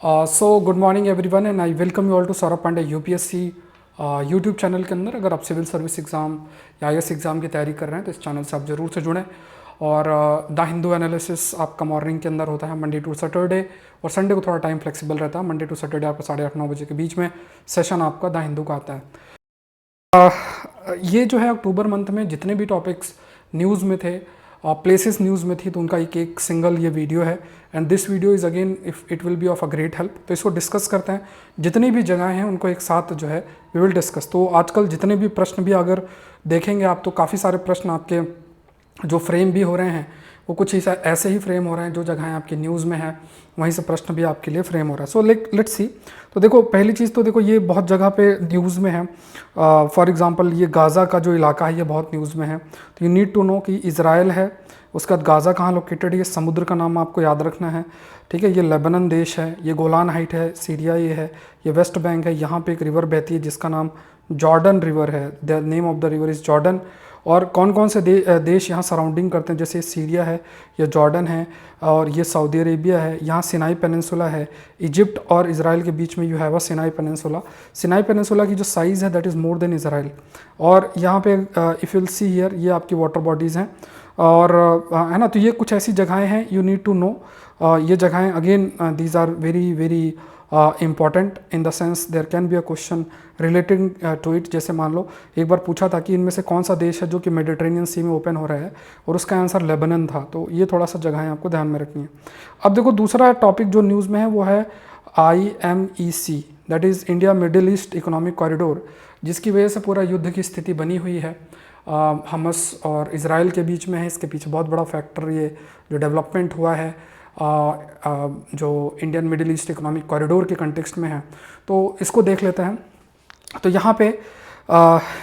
So good morning everyone and I welcome you all to Saurabh Pandey UPSC YouTube channel के अंदर। अगर आप civil service exam या IAS exam की तैयारी कर रहे हैं तो इस चैनल से आप ज़रूर से जुड़ें। और द हिंदू एनालिसिस आपका मॉर्निंग के अंदर होता है मंडे टू सैटरडे, और संडे को थोड़ा टाइम फ्लेक्सिबल रहता है। मंडे टू सैटरडे आपका 8:30-9 बजे के बीच में सेशन आपका द हिंदू का आता है। ये जो है अक्टूबर मंथ में जितने भी टॉपिक्स न्यूज़ में थे, प्लेसेस न्यूज़ में थी, तो उनका एक एक सिंगल ये वीडियो है। And this video is again if it will be of a great help. तो इसको डिस्कस करते हैं, जितनी भी जगह हैं उनको एक साथ जो है वी विल डिस्कस। तो आजकल जितने भी प्रश्न भी अगर देखेंगे आप, तो काफ़ी सारे प्रश्न आपके जो फ्रेम भी हो रहे हैं वो कुछ ऐसे ही फ्रेम हो रहे हैं जो जगहें आपकी न्यूज़ में है, वहीं से प्रश्न भी आपके लिए फ्रेम हो रहा है। So let's see. तो देखो, पहली चीज़ तो देखो, ये बहुत जगह पे न्यूज़ में है। फॉर एग्जांपल ये गाज़ा का जो इलाका है ये बहुत न्यूज़ में है। तो यू नीड टू नो कि इज़राइल है, उसके बाद गाज़ा कहाँ लोकेटेड है, ये समुद्र का नाम आपको याद रखना है। ठीक है, ये लेबनान देश है, ये गोलान हाइट है, सीरिया ये है, ये वेस्ट बैंक है। यहाँ पे एक रिवर बहती है जिसका नाम जॉर्डन रिवर है। The name of the river is Jordan. और कौन कौन से देश यहाँ सराउंडिंग करते हैं, जैसे सीरिया है, या जॉर्डन है, और ये सऊदी अरेबिया है, यहाँ सिनाई पेनिनसुला है। इजिप्ट और इज़राइल के बीच में you have a Sinai peninsula. Sinai peninsula की जो साइज़ है that is more than Israel. और यहाँ पे इफ़ विल सी हियर, ये आपकी वाटर बॉडीज़ हैं, और है ना। तो ये कुछ ऐसी जगहें हैं, यू नीड टू नो। ये जगहें again these are very very important in the sense there can be a question relating to it. जैसे मान लो एक बार पूछा था कि इनमें से कौन सा देश है जो कि मेडिटेरेनियन सी में ओपन हो रहा है, और उसका आंसर लेबनान था। तो ये थोड़ा सा जगहें आपको ध्यान में रखनी है। अब देखो, दूसरा टॉपिक जो न्यूज़ में है वो है IMEC, that is India middle east economic corridor, जिसकी वजह से पूरा युद्ध की स्थिति बनी हुई है। हमस और इज़राइल के बीच में है। इसके पीछे बहुत बड़ा फैक्टर ये जो डेवलपमेंट हुआ है जो Indian middle east economic corridor के कंटेक्स्ट में है, तो इसको देख लेते हैं। तो यहाँ पे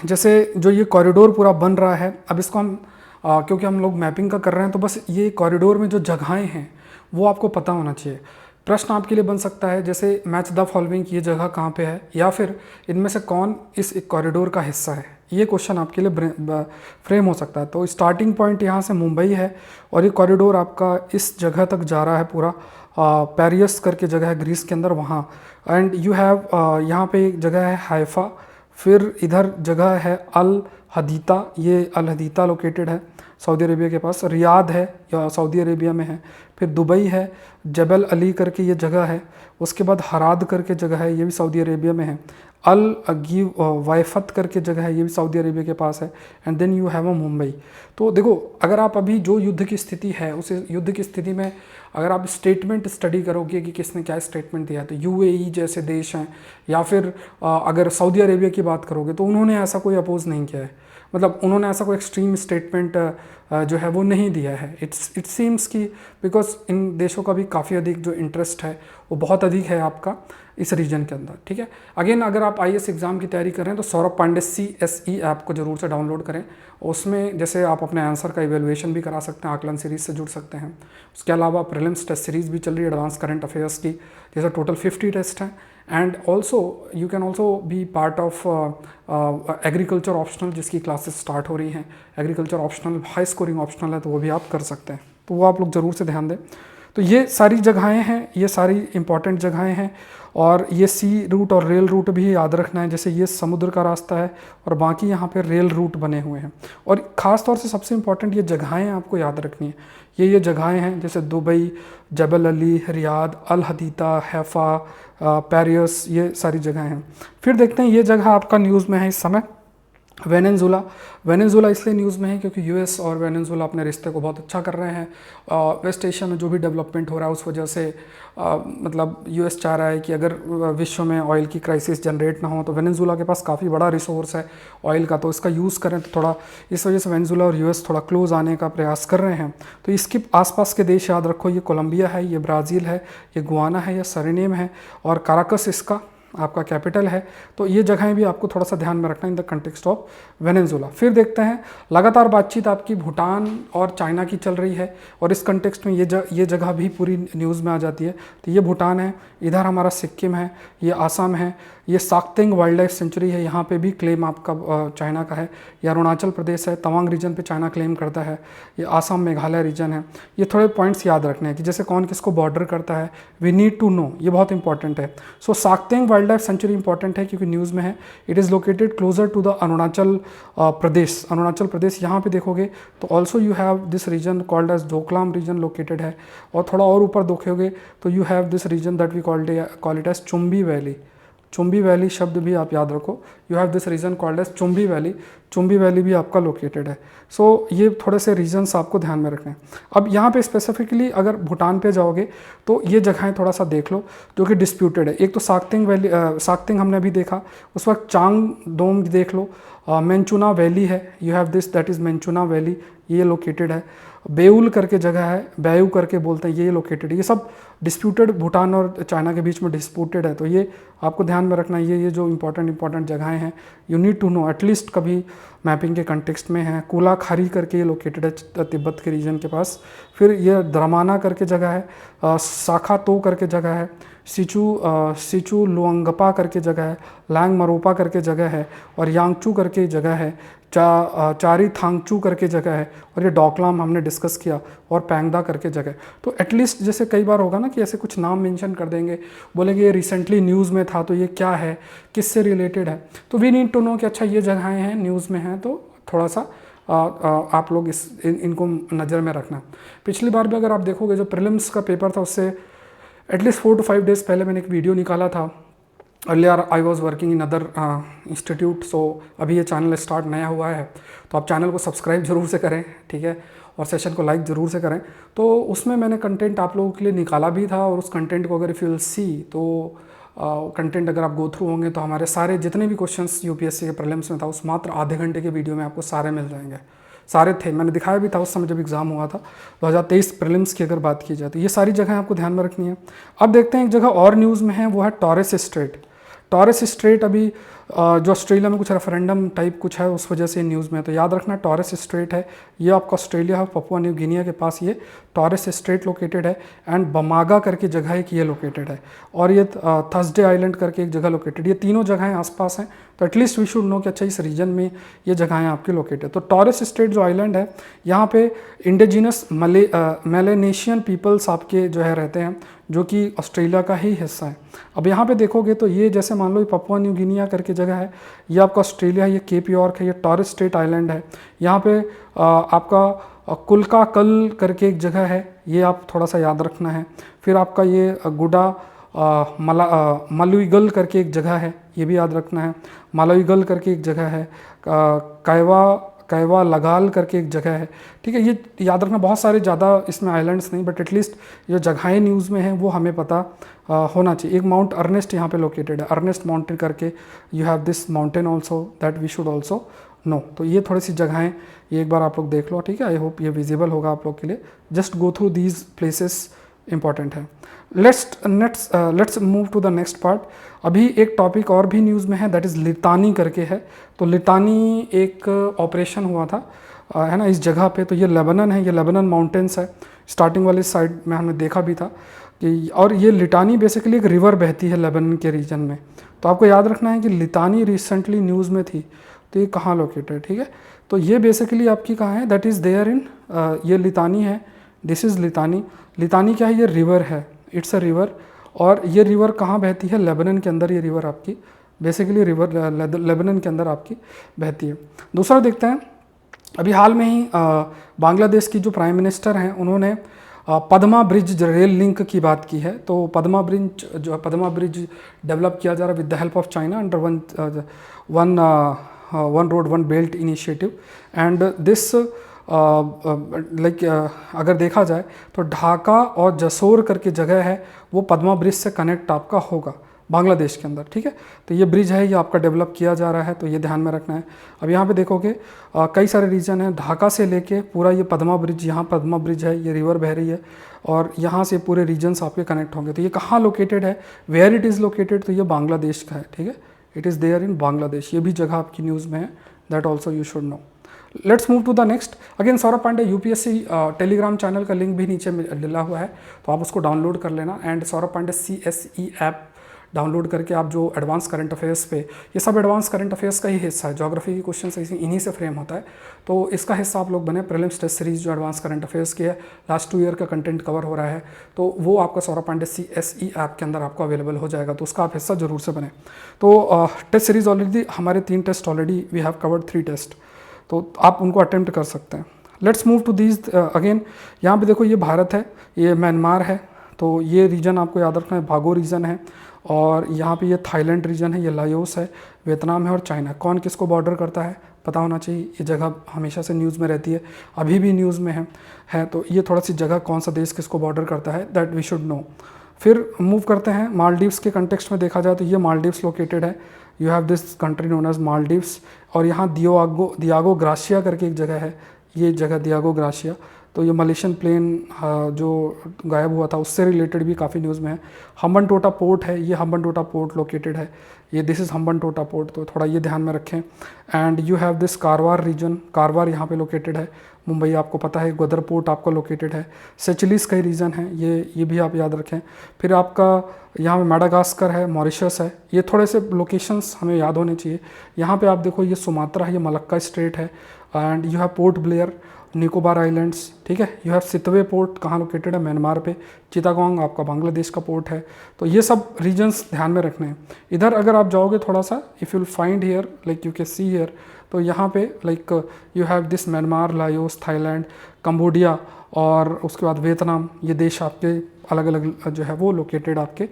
जैसे जो ये कॉरिडोर पूरा बन रहा है, अब इसको हम क्योंकि हम लोग मैपिंग का कर रहे हैं, तो बस ये कॉरिडोर में जो जगहें हैं वो आपको पता होना चाहिए। प्रश्न आपके लिए बन सकता है जैसे मैच द फॉलोइंग, ये जगह कहाँ पे है, या फिर इनमें से कौन इस कॉरिडोर का हिस्सा है। ये क्वेश्चन आपके लिए फ्रेम हो सकता है। तो स्टार्टिंग पॉइंट यहाँ से मुंबई है, और ये कॉरिडोर आपका इस जगह तक जा रहा है पूरा। पेरियस करके जगह है ग्रीस के अंदर, वहाँ। एंड यू हैव यहाँ पे एक जगह है हाइफा, फिर इधर जगह है अल हदीता, ये अल हदीता लोकेटेड है सऊदी अरेबिया के पास। रियाद है, या सऊदी अरेबिया में है। फिर दुबई है, जबल अली करके ये जगह है। उसके बाद हराद करके जगह है, ये भी सऊदी अरेबिया में है। अल गिव वाइफत करके जगह है, ये भी सऊदी अरेबिया के पास है। And then you have a Mumbai. तो देखो, अगर आप अभी जो युद्ध की स्थिति है, उस युद्ध की स्थिति में अगर आप स्टेटमेंट स्टडी करोगे कि किसने क्या स्टेटमेंट दिया, तो UAE जैसे देश हैं, या फिर अगर सऊदी अरेबिया की बात करोगे तो उन्होंने ऐसा कोई अपोज नहीं किया है। मतलब उन्होंने ऐसा कोई एक्सट्रीम स्टेटमेंट जो है वो नहीं दिया है। इट सीम्स कि बिकॉज इन देशों का भी काफ़ी अधिक जो इंटरेस्ट है वो बहुत अधिक है आपका इस रीजन के अंदर। ठीक है, अगेन अगर आप IAS एग्ज़ाम की तैयारी कर रहे हैं तो सौरभ पांडे CSE ऐप को ज़रूर से डाउनलोड करें। उसमें जैसे आप अपने आंसर का इवेलुएशन भी करा सकते हैं, आकलन सीरीज़ से जुड़ सकते हैं। उसके अलावा प्रीलिम्स टेस्ट सीरीज़ भी चल रही है एडवांस करंट अफेयर्स की, जैसे टोटल 50 टेस्ट हैं। And also you can also be part of agriculture optional, जिसकी क्लासेस स्टार्ट हो रही हैं। Agriculture optional high scoring optional है, तो वो भी आप कर सकते हैं। तो वो आप लोग ज़रूर से ध्यान दें। तो ये सारी जगहें हैं, ये सारी इंपॉर्टेंट जगहें हैं। और ये सी रूट और रेल रूट भी याद रखना है। जैसे ये समुद्र का रास्ता है, और बाकी यहाँ पे रेल रूट बने हुए हैं। और ख़ास तौर से सबसे इंपॉर्टेंट ये जगहें आपको याद रखनी है। ये जगहें हैं जैसे दुबई, जबल अली, रियाद, अल हदीता, हैफा, पेरियस, ये सारी जगहें हैं। फिर देखते हैं ये जगह आपका न्यूज़ में है इस समय, वेनेजुला। वेनेजुला इसलिए न्यूज़ में है क्योंकि US और वेनेजुला अपने रिश्ते को बहुत अच्छा कर रहे हैं। वेस्ट एशिया में जो भी डेवलपमेंट हो रहा है उस वजह से मतलब US चाह रहा है कि अगर विश्व में ऑयल की क्राइसिस जनरेट ना हो, तो वेनेजुला के पास काफ़ी बड़ा रिसोर्स है ऑयल का, तो इसका यूज़ करें। तो थोड़ा इस वजह से वेनेजुला और US थोड़ा क्लोज आने का प्रयास कर रहे हैं। तो इसके आसपास के देश याद रखो, ये कोलंबिया है, ये ब्राज़ील है, ये गुआना है, ये सरेनेम है, और काराकस इसका आपका कैपिटल है। तो ये जगहें भी आपको थोड़ा सा ध्यान में रखना in the context of Venezuela. फिर देखते हैं, लगातार बातचीत आपकी भूटान और चाइना की चल रही है, और इस कंटेक्स्ट में ये जगह भी पूरी न्यूज़ में आ जाती है। तो ये भूटान है, इधर हमारा सिक्किम है, ये आसाम है, ये साक्तेंग वाइल्ड लाइफ सेंचुरी है, यहाँ पे भी क्लेम आपका चाइना का है। ये अरुणाचल प्रदेश है, तवांग रीजन पे चाइना क्लेम करता है। ये आसाम मेघालय रीजन है। ये थोड़े पॉइंट्स याद रखने हैं कि जैसे कौन किसको बॉर्डर करता है, वी नीड टू नो, ये बहुत इंपॉर्टेंट है। So Sakteng wild life sanctuary important है क्योंकि न्यूज़ में है। It is located closer to the Arunachal Pradesh. Arunachal Pradesh यहाँ पे देखोगे तो also you have this region called as Doklam region located है। और थोड़ा और ऊपर देखोगे तो you have this region that we call it as Chumbi valley. Chumbi valley शब्द भी आप याद रखो, you have this region called as Chumbi valley. Chumbi valley भी आपका लोकेटेड है। सो ये थोड़े से रीजन्स आपको ध्यान में रखने हैं। अब यहाँ पे स्पेसिफिकली अगर भूटान पे जाओगे तो ये जगहें थोड़ा सा देख लो जो कि डिस्प्यूटेड है। एक तो साक्तेंग वैली, साक्तेंग हमने अभी देखा, उस वक्त चांग डोम देख लो। मेंचुना वैली है, you have this that is Menchuna valley, ये लोकेटेड है। बेउल करके जगह है, बेयू करके बोलते हैं, ये लोकेटेड है। ये सब डिस्प्यूटेड, भूटान और चाइना के बीच में डिस्प्यूटेड है। तो ये आपको ध्यान में रखना, ये जो इंपॉर्टेंट जगहें हैं you need to know, at least कभी मैपिंग के कंटेक्स्ट में है। कोला खारी करके ये लोकेटेड है तिब्बत के रीजन के पास। फिर ये द्रमाना करके जगह है, साखा तो करके जगह है, सिचू लुअंगपा करके जगह है, लैंग मरोपा करके जगह है, और यांगचू करके जगह है, चारी थांगचू करके जगह है, और ये डोकलाम हमने डिस्कस किया, और पैंगदा करके जगह। तो एटलीस्ट जैसे कई बार होगा ना कि ऐसे कुछ नाम मेंशन कर देंगे, बोलेंगे ये रिसेंटली न्यूज़ में था तो ये क्या है, किससे रिलेटेड है। तो वी नीड टू नो कि अच्छा ये जगहें हैं, न्यूज़ में हैं, तो थोड़ा सा आप लोग इनको नज़र में रखना। पिछली बार भी अगर आप देखोगे जो प्रीलिम्स का पेपर था उससे एटलीस्ट 4 to 5 डेज़ पहले मैंने एक वीडियो निकाला था। Earlier I was working in other institute, so अभी ये चैनल स्टार्ट नया हुआ है तो आप चैनल को सब्सक्राइब जरूर से करें, ठीक है, और सेशन को लाइक ज़रूर से करें। तो उसमें मैंने कंटेंट आप लोगों के लिए निकाला भी था, और उस कंटेंट को अगर इफ़ यू विल सी तो कंटेंट अगर आप गो थ्रू होंगे तो हमारे सारे जितने भी क्वेश्चंस यूपीएससी के प्रीलिम्स में था उस मात्र आधे घंटे के वीडियो में आपको सारे मिल जाएंगे। सारे थे, मैंने दिखाया भी था उस समय जब एग्ज़ाम हुआ था 2023 प्रीलिम्स की अगर बात की जाए तो। ये सारी जगहें आपको ध्यान में रखनी है। अब देखते हैं एक जगह और न्यूज़ में है, वो है टॉरेस स्ट्रेट। टॉरेस स्ट्रेट अभी जो ऑस्ट्रेलिया में कुछ रेफरेंडम टाइप कुछ है उस वजह से न्यूज़ में है, तो याद रखना टॉरेस स्ट्रेट है, ये आपका ऑस्ट्रेलिया है, पपुआ न्यू गिनिया के पास ये टॉरेस स्ट्रेट लोकेटेड है। एंड बमागा करके जगह है कि ये लोकेटेड है, और ये थर्सडे आइलैंड करके एक जगह लोकेटेड। ये तीनों जगहें आसपास हैं, तो एटलीस्ट वी शुड नो कि अच्छा इस रीजन में ये जगहें आपकी लोकेटेड है। तो टॉरेस स्ट्रेट जो आइलैंड है यहाँ पे इंडिजिनस मेलेनेशियन पीपल्स आपके जो है रहते हैं, जो कि ऑस्ट्रेलिया का ही हिस्सा है। अब यहाँ पे देखोगे तो ये जैसे मान लो ये पपुआ न्यू गिनिया करके जगह है, ये आपका ऑस्ट्रेलिया है, ये केप यॉर्क है, ये टॉरेस स्ट्रेट आइलैंड है। यहाँ पे आपका कुल्का कल करके एक जगह है, ये आप थोड़ा सा याद रखना है। फिर आपका ये गुडा मलुइगल करके एक जगह है, ये भी याद रखना है। मलुइगल करके एक जगह है, कैवा लगाल करके एक जगह है, ठीक है। ये याद रखना, बहुत सारे ज़्यादा इसमें आइलैंड्स नहीं, बट एटलीस्ट जो जगहें न्यूज़ में हैं वो हमें पता होना चाहिए। एक माउंट अर्नेस्ट यहाँ पे लोकेटेड है, अर्नेस्ट माउंटेन करके, you have this mountain also that we should also know. तो ये थोड़ी सी जगहें ये एक बार आप लोग देख लो, ठीक है। आई होप ये विजिबल होगा आप लोग के लिए। Just go through these places, important है। Let's move to the next part. अभी एक टॉपिक और भी न्यूज़ में है, दैट इज़ लितानी करके है। तो लितानी एक ऑपरेशन हुआ था है ना इस जगह पे। तो ये लेबनन है, ये लेबनन माउंटेन्स है, स्टार्टिंग वाली साइड में हमने देखा भी था कि, और ये लितानी बेसिकली एक रिवर बहती है लेबनन के रीजन में। तो आपको याद रखना है कि लितानी रिसेंटली न्यूज़ में थी, तो ये कहाँ लोकेटेड है, ठीक है। तो ये बेसिकली आपकी कहाँ है, दैट इज़ देयर इन, ये लितानी है, दिस इज़ लितानी। लितानी क्या है, ये रिवर है, इट्स अ रिवर। और ये रिवर कहाँ बहती है, लेबनन के अंदर ये रिवर आपकी बेसिकली रिवर लेबनन के अंदर आपकी बहती है। दूसरा देखते हैं, अभी हाल में ही बांग्लादेश की जो प्राइम मिनिस्टर हैं उन्होंने पद्मा ब्रिज रेल लिंक की बात की है। तो पद्मा ब्रिज डेवलप किया जा रहा है with the help of China under one road one belt initiative. And this अगर देखा जाए तो ढाका और जसोर करके जगह है, वो पद्मा ब्रिज से कनेक्ट आपका होगा बांग्लादेश के अंदर, ठीक है। तो ये ब्रिज है, ये आपका डेवलप किया जा रहा है, तो ये ध्यान में रखना है। अब यहाँ पे देखोगे कई सारे रीजन हैं, ढाका से लेके पूरा ये पद्मा ब्रिज, यहाँ पद्मा ब्रिज है, ये रिवर बह रही है, और यहाँ से पूरे रीजन्स आपके कनेक्ट होंगे। तो ये कहाँ लोकेटेड है, वेयर इट इज़ लोकेटेड, तो ये बांग्लादेश का है, ठीक है। It is there in Bangladesh, ये भी जगह आपकी न्यूज़ में है, that also you should know. Let's move to the next. Again Saurabh Pandey UPSC Telegram channel का लिंक भी नीचे डला हुआ है, तो आप उसको डाउनलोड कर लेना। And Saurabh Pandey CSE app download करके आप जो एडवांस करंट अफेयर्स पे, ये सब एडवांस करंट अफेयर्स का ही हिस्सा है, ज्योग्राफी के क्वेश्चन इन्हीं से फ्रेम होता है, तो इसका हिस्सा आप लोग बने। प्रीलिम्स टेस्ट सीरीज जो एडवांस करंट अफेयर्स की है, लास्ट 2 ईयर का कंटेंट कवर हो रहा है, तो वो आपका सौरभ पांडे CSE ऐप के अंदर आपको अवेलेबल हो जाएगा, तो उसका आप हिस्सा जरूर से बने। तो टेस्ट सीरीज ऑलरेडी हमारे 3 test already we have covered 3 test, तो आप उनको अटेम्प्ट कर सकते हैं। Let's move to these again. यहाँ पे देखो ये भारत है, ये म्यांमार है, तो ये रीजन आपको याद रखना है, भागो रीजन है, और यहाँ पे ये थाईलैंड रीजन है, ये लायोस है, वियतनाम है और चाइना। कौन किसको बॉर्डर करता है पता होना चाहिए, ये जगह हमेशा से न्यूज़ में रहती है, अभी भी न्यूज़ में है, तो ये थोड़ा सी जगह कौन सा देश किसको बॉर्डर करता है, दैट वी शुड नो। फिर मूव करते हैं मालदीव्स के कंटेक्स्ट में देखा जाए तो ये मालदीव्स लोकेटेड है, you have this country known as Maldives, और यहाँ दियागो ग्राशिया करके एक जगह है, ये जगह दियागो ग्राशिया, तो ये मलेशियन प्लेन जो गायब हुआ था उससे रिलेटेड भी काफ़ी न्यूज़ में है। हम्बनटोटा पोर्ट है, ये हम्बनटोटा पोर्ट लोकेटेड है, ये दिस इज़ हम्बनटोटा पोर्ट, तो थोड़ा ये ध्यान में रखें। And you have this Karwar region, Karwar यहाँ पे लोकेटेड है, मुंबई आपको पता है, ग्वादर पोर्ट आपका लोकेटेड है, सेचिलिस का ही रीजन है, ये भी आप याद रखें। फिर आपका यहाँ पे मेडागास्कर है, मॉरिशस है, ये थोड़े से लोकेशंस हमें याद होने चाहिए। यहाँ पे आप देखो ये सुमात्रा है, ये मलक्का स्ट्रेट है, and you have port Blair, Nicobar islands, ठीक है। यू हैव सितवे पोर्ट कहाँ लोकेटेड है, म्यांमार पे, चिटागोंग आपका बांग्लादेश का पोर्ट है, तो ये सब रीजन्स ध्यान में रखने हैं। इधर अगर आप जाओगे थोड़ा सा, if you'll find here like you can see here, तो यहाँ पे like you have this Myanmar, Laos, Thailand, Cambodia और उसके बाद वियतनाम, ये देश आपके अलग अलग जो है वो लोकेटेड आपके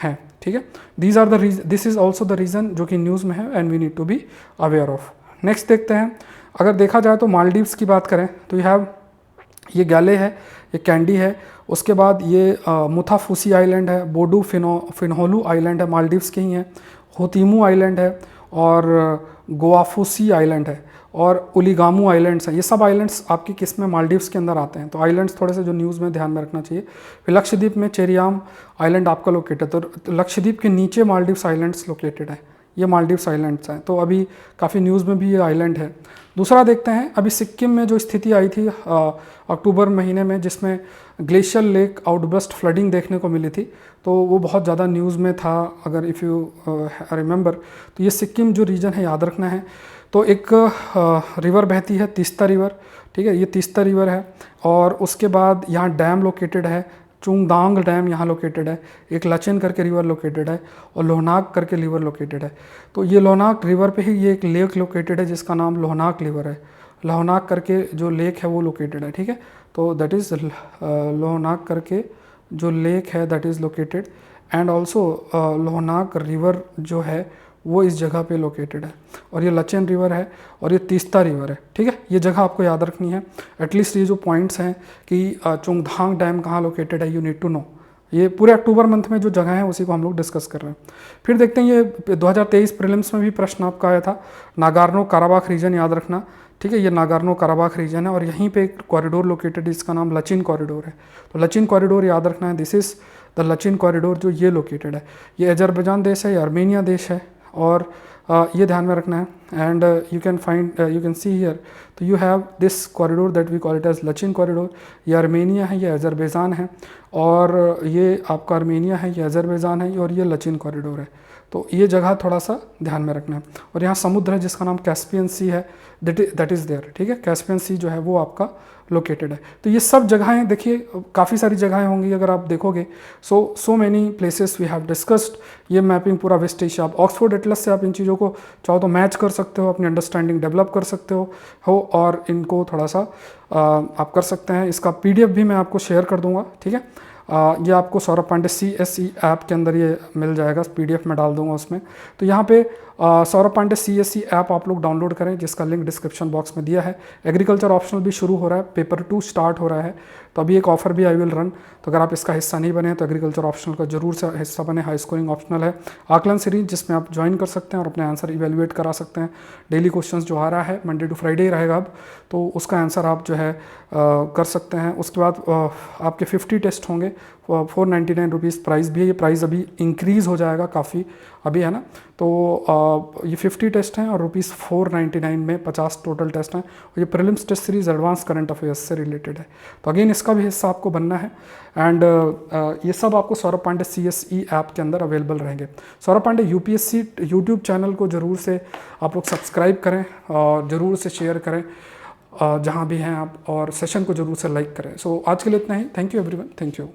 हैं, ठीक है। This are the this is also the reason जो कि न्यूज़ में है and we need to be aware of. Next देखते हैं, अगर देखा जाए तो मालदीव्स की बात करें तो यू हैव ये गैले है, ये कैंडी है, उसके बाद ये मुथाफुसी आइलैंड है, बोडू फिनहोलू आइलैंड है, मालदीव्स के ही हैं, होतीमू आइलैंड है और गोवाफुसी आइलैंड है और उलिगामू आइलैंड्स हैं। ये सब आइलैंड्स आपकी किस में, मालदीव्स के अंदर आते हैं, तो आइलैंड्स थोड़े से जो न्यूज़ में ध्यान में रखना चाहिए। फिर लक्षद्वीप में चेरियाम आइलैंड आपका लोकेटेड है, तो लक्षद्वीप के नीचे मालदीव्स आइलैंड्स लोकेटेड है, ये मालदीव्स आइलैंड्स हैं, तो अभी काफ़ी न्यूज़ में भी ये आइलैंड है। दूसरा देखते हैं, अभी सिक्किम में जो स्थिति आई थी अक्टूबर महीने में, जिसमें ग्लेशियल लेक आउटबर्स्ट फ्लडिंग देखने को मिली थी, तो वो बहुत ज़्यादा न्यूज़ में था, अगर इफ़ यू रिमेंबर। तो ये सिक्किम जो रीजन है याद रखना है, तो एक रिवर बहती है, तीस्ता रिवर, ठीक है, ये तीस्ता रिवर है, और उसके बाद यहाँ डैम लोकेटेड है, चुंगदांग डैम यहाँ लोकेटेड है, एक लचेन करके रिवर लोकेटेड है और लोहनाक करके रिवर लोकेटेड है। तो ये लोहनाक रिवर पे ही ये एक लेक लोकेटेड है जिसका नाम लोहनाक रिवर है, लोहनाक करके जो लेक है वो लोकेटेड है, ठीक है। तो दैट इज़ लोहनाक करके जो लेक है that is located, and also Lohnak river जो है वो इस जगह पे लोकेटेड है, और ये लचेन रिवर है और ये तीस्ता रिवर है, ठीक है। ये जगह आपको याद रखनी है, एटलीस्ट ये जो पॉइंट्स हैं कि चुंगधांग डैम कहाँ लोकेटेड है, यू नीड टू नो। ये पूरे अक्टूबर मंथ में जो जगह है उसी को हम लोग डिस्कस कर रहे हैं। फिर देखते हैं, ये 2023 प्रीलिम्स में भी प्रश्न आपका आया था, नागार्नो काराबाख रीजन याद रखना, ठीक है। ये नागार्नो काराबाख रीजन है और यहीं पे एक कॉरिडोर लोकेटेड है, इसका नाम लचिन कॉरिडोर है, तो लचिन कॉरिडोर याद रखना है, दिस इज़ द लचिन कॉरिडोर जो ये लोकेटेड है। ये अजरबैजान देश है, ये आर्मेनिया देश है, और ये ध्यान में रखना है। And you can see here, तो you have this corridor that we call it as Lachin corridor. ये आर्मेनिया है, ये अजरबैजान है, और ये आपका आर्मेनिया है, ये अजरबैजान है, और ये लचिन कॉरिडोर है। तो ये जगह थोड़ा सा ध्यान में रखना है। और यहाँ समुद्र है जिसका नाम कैस्पियन सी है, दैट इज़ देयर, ठीक है। कैस्पियन सी जो है वो आपका लोकेटेड है। तो ये सब जगहें देखिए, काफ़ी सारी जगहें होंगी अगर आप देखोगे, so many places we have discussed. ये मैपिंग पूरा वेस्ट एशिया, आप ऑक्सफोर्ड एटलस से आप इन चीज़ों को चाहो तो मैच कर सकते हो, अपनी अंडरस्टैंडिंग डेवलप कर सकते हो और इनको थोड़ा सा आप कर सकते हैं। इसका PDF भी मैं आपको शेयर कर दूंगा, ठीक है। ये आपको सौरभ पांडे CSE ऐप के अंदर ये मिल जाएगा, PDF में डाल दूंगा उसमें। तो यहाँ पे सौरभ पांडे CSE ऐप आप लोग डाउनलोड करें, जिसका लिंक डिस्क्रिप्शन बॉक्स में दिया है। एग्रीकल्चर ऑप्शनल भी शुरू हो रहा है, पेपर 2 स्टार्ट हो रहा है, तो अभी एक ऑफर भी आई विल रन, तो अगर आप इसका हिस्सा नहीं बने तो एग्रीकल्चर ऑप्शनल का जरूर से हिस्सा बने। हाई स्कोरिंग ऑप्शनल है, आकलन सीरीज जिसमें आप ज्वाइन कर सकते हैं और अपने आंसर इवेल्युएट करा सकते हैं। डेली क्वेश्चंस जो आ रहा है मंडे टू फ्राइडे रहेगा अब, तो उसका आंसर आप जो है कर सकते हैं। उसके बाद आपके 50 टेस्ट होंगे, ₹499 प्राइस भी है। ये प्राइस अभी इंक्रीज़ हो जाएगा काफ़ी अभी, है ना। तो ये 50 टेस्ट हैं और ₹499 में 50 टोटल टेस्ट हैं। और ये prelims test series advance current affairs से रिलेटेड है। तो अगेन इसका भी हिस्सा आपको बनना है। एंड ये सब आपको सौरभ पांडे CSE ऐप के अंदर अवेलेबल रहेंगे। Saurabh Pandey UPSC YouTube channel को ज़रूर से आप लोग सब्सक्राइब करें और ज़रूर से शेयर करें जहाँ भी हैं आप, और सेशन को ज़रूर से लाइक करें। सो आज के लिए इतना ही। Thank you everyone, thank you.